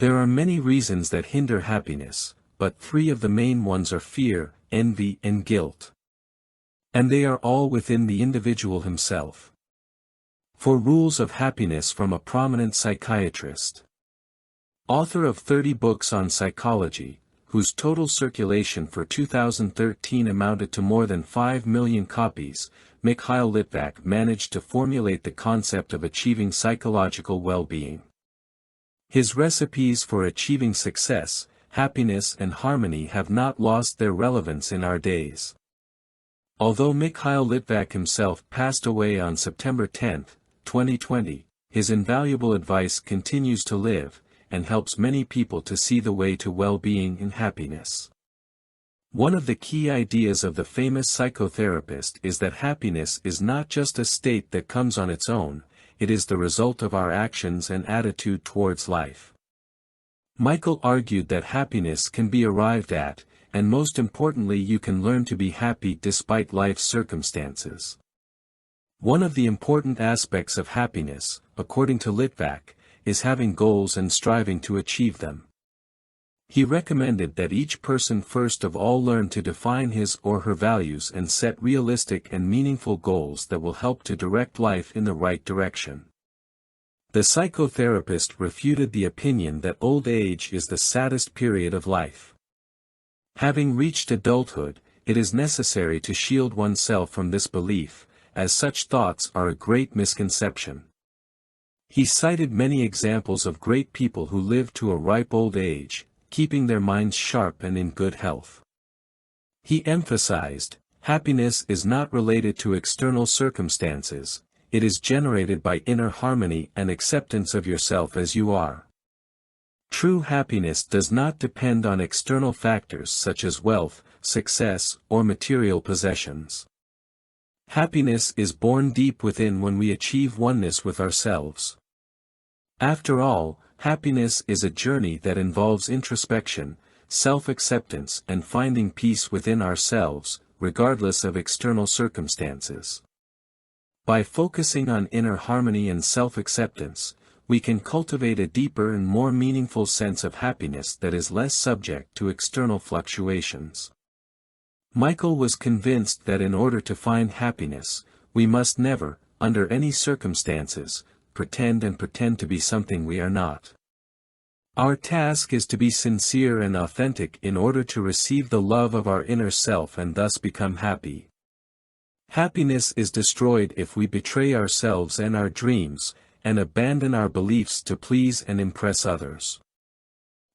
There are many reasons that hinder happiness, but three of the main ones are fear, envy and guilt. And they are all within the individual himself. 4 Rules of Happiness from a prominent psychiatrist. Author of 30 books on psychology, whose total circulation for 2013 amounted to more than 5 million copies, Mikhail Litvak managed to formulate the concept of achieving psychological well-being. His recipes for achieving success, happiness and harmony have not lost their relevance in our days. Although Mikhail Litvak himself passed away on September 10, 2020, his invaluable advice continues to live, and helps many people to see the way to well-being and happiness. One of the key ideas of the famous psychotherapist is that happiness is not just a state that comes on its own, it is the result of our actions and attitude towards life. Michael argued that happiness can be arrived at, and most importantly you can learn to be happy despite life's circumstances. One of the important aspects of happiness, according to Litvak, is having goals and striving to achieve them. He recommended that each person first of all learn to define his or her values and set realistic and meaningful goals that will help to direct life in the right direction. The psychotherapist refuted the opinion that old age is the saddest period of life. Having reached adulthood, it is necessary to shield oneself from this belief, as such thoughts are a great misconception. He cited many examples of great people who lived to a ripe old age, keeping their minds sharp and in good health. He emphasized, happiness is not related to external circumstances, it is generated by inner harmony and acceptance of yourself as you are. True happiness does not depend on external factors such as wealth, success, or material possessions. Happiness is born deep within when we achieve oneness with ourselves. After all, happiness is a journey that involves introspection, self-acceptance and finding peace within ourselves, regardless of external circumstances. By focusing on inner harmony and self-acceptance, we can cultivate a deeper and more meaningful sense of happiness that is less subject to external fluctuations. Michael was convinced that in order to find happiness, we must never, under any circumstances, pretend to be something we are not. Our task is to be sincere and authentic in order to receive the love of our inner self and thus become happy. Happiness is destroyed if we betray ourselves and our dreams, and abandon our beliefs to please and impress others.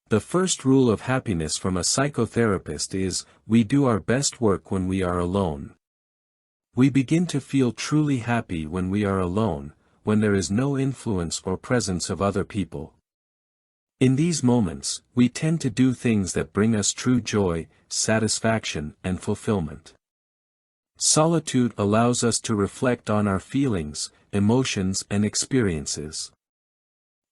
The first rule of happiness from a psychotherapist is, we do our best work when we are alone. We begin to feel truly happy when we are alone, when there is no influence or presence of other people. In these moments, we tend to do things that bring us true joy, satisfaction, and fulfillment. Solitude allows us to reflect on our feelings, emotions, and experiences.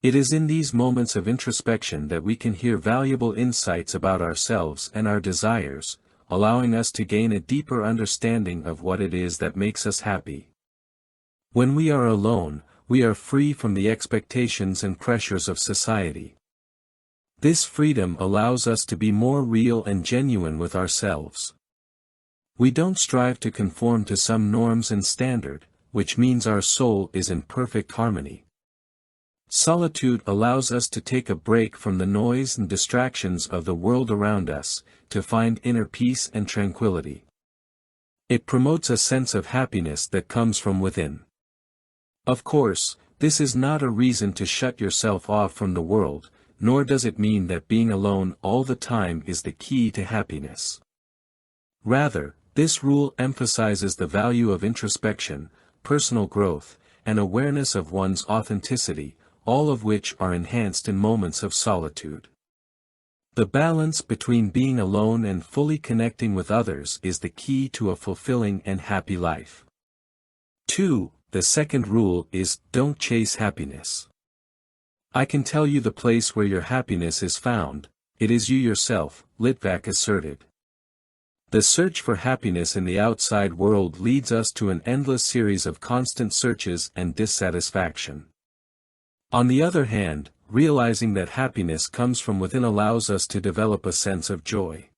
It is in these moments of introspection that we can hear valuable insights about ourselves and our desires, allowing us to gain a deeper understanding of what it is that makes us happy. When we are alone, we are free from the expectations and pressures of society. This freedom allows us to be more real and genuine with ourselves. We don't strive to conform to some norms and standard, which means our soul is in perfect harmony. Solitude allows us to take a break from the noise and distractions of the world around us, to find inner peace and tranquility. It promotes a sense of happiness that comes from within. Of course, this is not a reason to shut yourself off from the world, nor does it mean that being alone all the time is the key to happiness. Rather, this rule emphasizes the value of introspection, personal growth, and awareness of one's authenticity, all of which are enhanced in moments of solitude. The balance between being alone and fully connecting with others is the key to a fulfilling and happy life. 2. The second rule is, don't chase happiness. I can tell you the place where your happiness is found, it is you yourself, Litvak asserted. The search for happiness in the outside world leads us to an endless series of constant searches and dissatisfaction. On the other hand, realizing that happiness comes from within allows us to develop a sense of joy.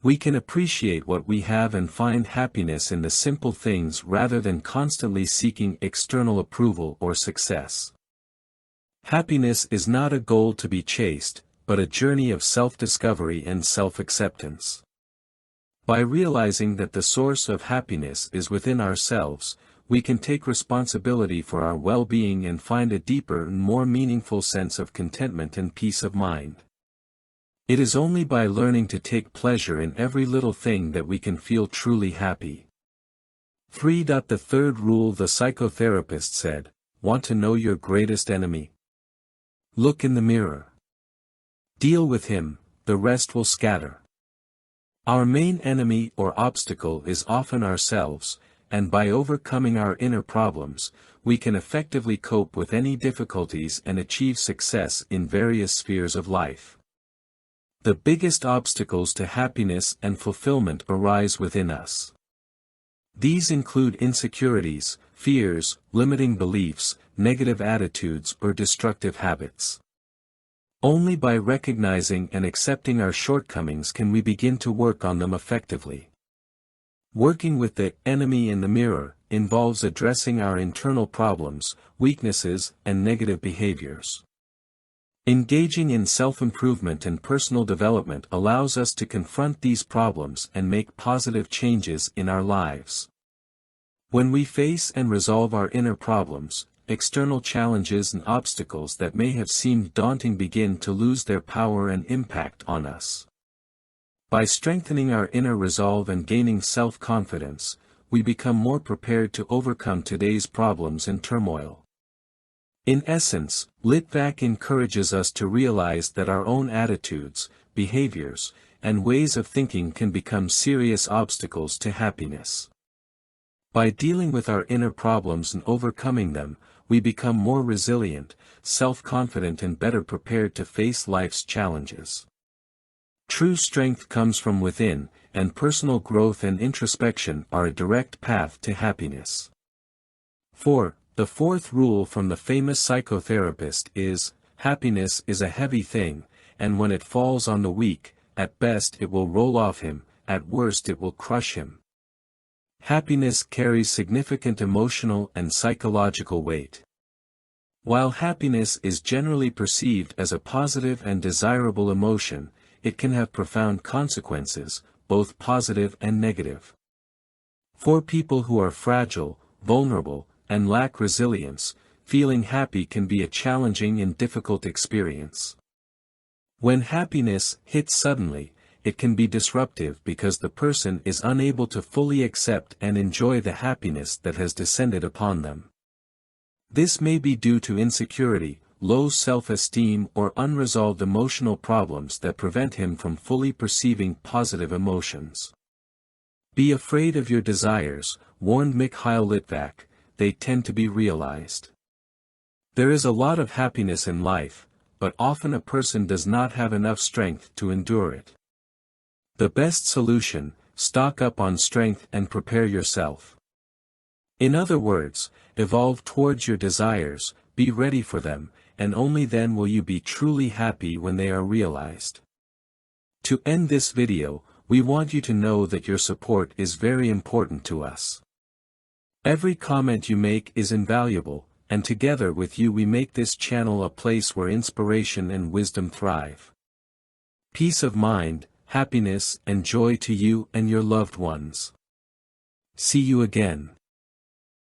We can appreciate what we have and find happiness in the simple things rather than constantly seeking external approval or success. Happiness is not a goal to be chased, but a journey of self-discovery and self-acceptance. By realizing that the source of happiness is within ourselves, we can take responsibility for our well-being and find a deeper and more meaningful sense of contentment and peace of mind. It is only by learning to take pleasure in every little thing that we can feel truly happy. 3. The third rule the psychotherapist said, want to know your greatest enemy? Look in the mirror. Deal with him, the rest will scatter. Our main enemy or obstacle is often ourselves, and by overcoming our inner problems, we can effectively cope with any difficulties and achieve success in various spheres of life. The biggest obstacles to happiness and fulfillment arise within us. These include insecurities, fears, limiting beliefs, negative attitudes or destructive habits. Only by recognizing and accepting our shortcomings can we begin to work on them effectively. Working with the enemy in the mirror involves addressing our internal problems, weaknesses, and negative behaviors. Engaging in self-improvement and personal development allows us to confront these problems and make positive changes in our lives. When we face and resolve our inner problems, external challenges and obstacles that may have seemed daunting begin to lose their power and impact on us. By strengthening our inner resolve and gaining self-confidence, we become more prepared to overcome today's problems and turmoil. In essence, Litvak encourages us to realize that our own attitudes, behaviors, and ways of thinking can become serious obstacles to happiness. By dealing with our inner problems and overcoming them, we become more resilient, self-confident and better prepared to face life's challenges. True strength comes from within, and personal growth and introspection are a direct path to happiness. 4. The fourth rule from the famous psychotherapist is, happiness is a heavy thing, and when it falls on the weak, at best it will roll off him, at worst it will crush him. Happiness carries significant emotional and psychological weight. While happiness is generally perceived as a positive and desirable emotion, it can have profound consequences, both positive and negative. For people who are fragile, vulnerable, and lack resilience, feeling happy can be a challenging and difficult experience. When happiness hits suddenly, it can be disruptive because the person is unable to fully accept and enjoy the happiness that has descended upon them. This may be due to insecurity, low self-esteem or unresolved emotional problems that prevent him from fully perceiving positive emotions. Be afraid of your desires, warned Mikhail Litvak, they tend to be realized. There is a lot of happiness in life, but often a person does not have enough strength to endure it. The best solution, stock up on strength and prepare yourself. In other words, evolve towards your desires, be ready for them, and only then will you be truly happy when they are realized. To end this video, we want you to know that your support is very important to us. Every comment you make is invaluable, and together with you we make this channel a place where inspiration and wisdom thrive. Peace of mind, happiness and joy to you and your loved ones. See you again.